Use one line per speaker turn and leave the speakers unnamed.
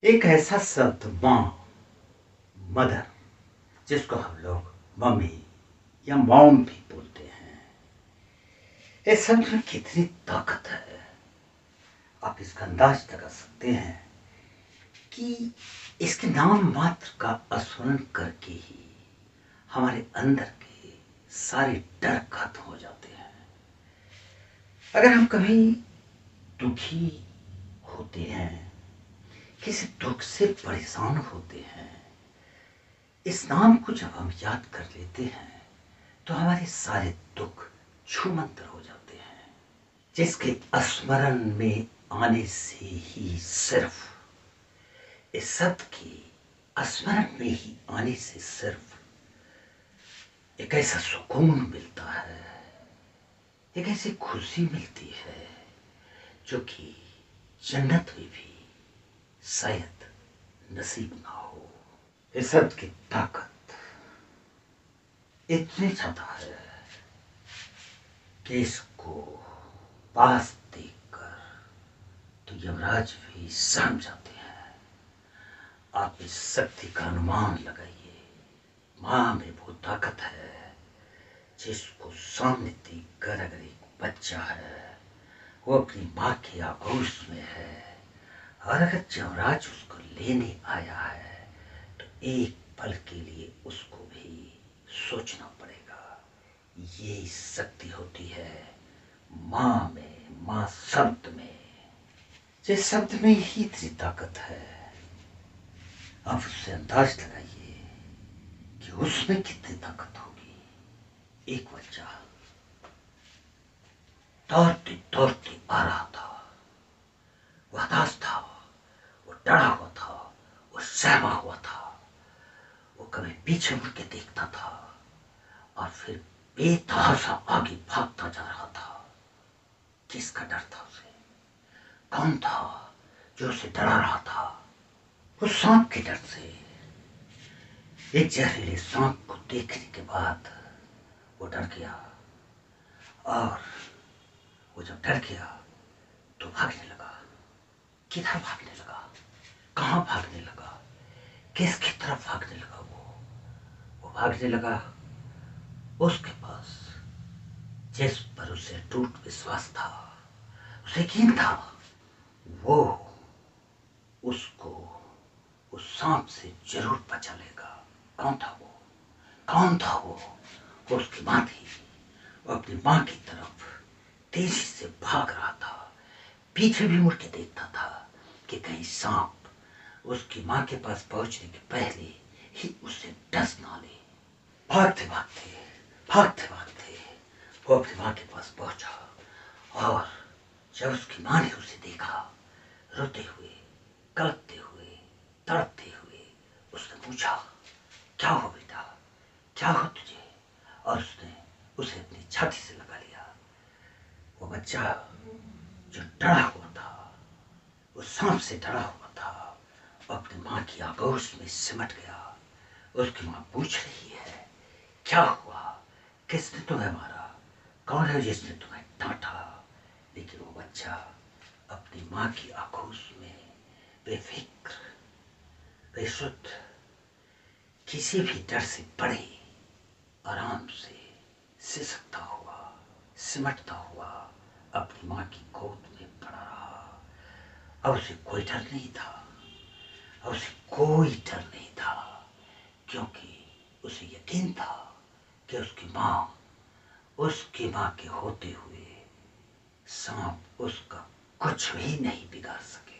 एक ऐसा शब्द माँ, मदर, जिसको हम लोग मम्मी या मॉम भी बोलते हैं। इस शब्द में कितनी ताकत है, आप इसका अंदाज लगा सकते हैं कि इसके नाम मात्र का स्मरण करके ही हमारे अंदर के सारे डर खत्म हो जाते हैं। अगर हम कभी दुखी होते हैं, किसी दुख से परेशान होते हैं, इस नाम को जब हम याद कर लेते हैं तो हमारे सारे दुख छूमंतर हो जाते हैं। जिसके स्मरण में आने से ही, सिर्फ इस शब्द के स्मरण में ही आने से सिर्फ एक ऐसा सुकून मिलता है, एक ऐसी खुशी मिलती है जो कि जन्नत में भी शायद नसीब ना हो। इस शब्द की ताकत इतनी ज्यादा है कि इसको पास देखकर तो यमराज भी सहम जाते हैं। आप इस शक्ति का अनुमान लगाइए। माँ में वो ताकत है जिसको सामने देखकर अगर एक बच्चा है, वो अपनी माँ के आगोश में है, और अगर यमराज उसको लेने आया है तो एक पल के लिए उसको भी सोचना पड़ेगा। ये शक्ति होती है माँ में, माँ शब्द में। जिस शब्द में ही इतनी ताकत है, आप उससे अंदाज लगाइए कि उसमें कितनी ताकत होगी। एक बच्चा दौड़ते दौड़ते आ रहा था, वो हताश था, वो डरा हुआ था, वो सहमा हुआ था। वो कभी पीछे मुड़ के देखता था और फिर बेतहाशा आगे भागता जा रहा था। किसका डर था उसे? कौन था जो उसे डरा रहा था? वो सांप के डर से। एक जहरीले सांप को देखने के बाद वो डर गया, और वो जब डर गया तो भागने लगा। किधर भागने लगा? कहाँ भागने लगा? किसकी तरफ भागने लगा? वो भागने लगा उसके पास जिस पर उसे टूट विश्वास था, उसे यकीन था वो उसको उस सांप से जरूर बचा लेगा। कौन था वो? कौन था वो? वो उसकी माँ थी। वो अपनी माँ की तरफ तेजी से भाग रहा था, पीछे भी मुड़ के देखता था कि कहीं सांप उसकी माँ के पास पहुंचने के पहले ही उसे डस ना ले। भागते भागते भागते भागते वो अपनी माँ के पास पहुंचा, और जब उसकी माँ ने उसे देखा रोते हुए, कलपते हुए, तड़पते हुए, उसने पूछा, क्या हो बेटा, क्या हो तुझे? और उसने उसे अपनी छाती से लगा लिया। वो बच्चा जो डरा हुआ था, वो सांप से डरा हुआ था, अपनी माँ की आगोश में सिमट गया। उसकी माँ पूछ रही है, क्या हुआ? किसने तुम्हें मारा? कौन है जिसने तुम्हें डांटा? लेकिन वो बच्चा अपनी माँ की आगोश में बेफिक्र, बेसुध, किसी भी डर से बड़े आराम से सिसकता हुआ, सिमटता हुआ अपनी माँ की गोद में पड़ा रहा। अब उसे कोई डर नहीं था, अब उसे कोई डर नहीं था, क्योंकि उसे यकीन था कि उसकी माँ के होते हुए सांप उसका कुछ भी नहीं बिगाड़ सकेगा।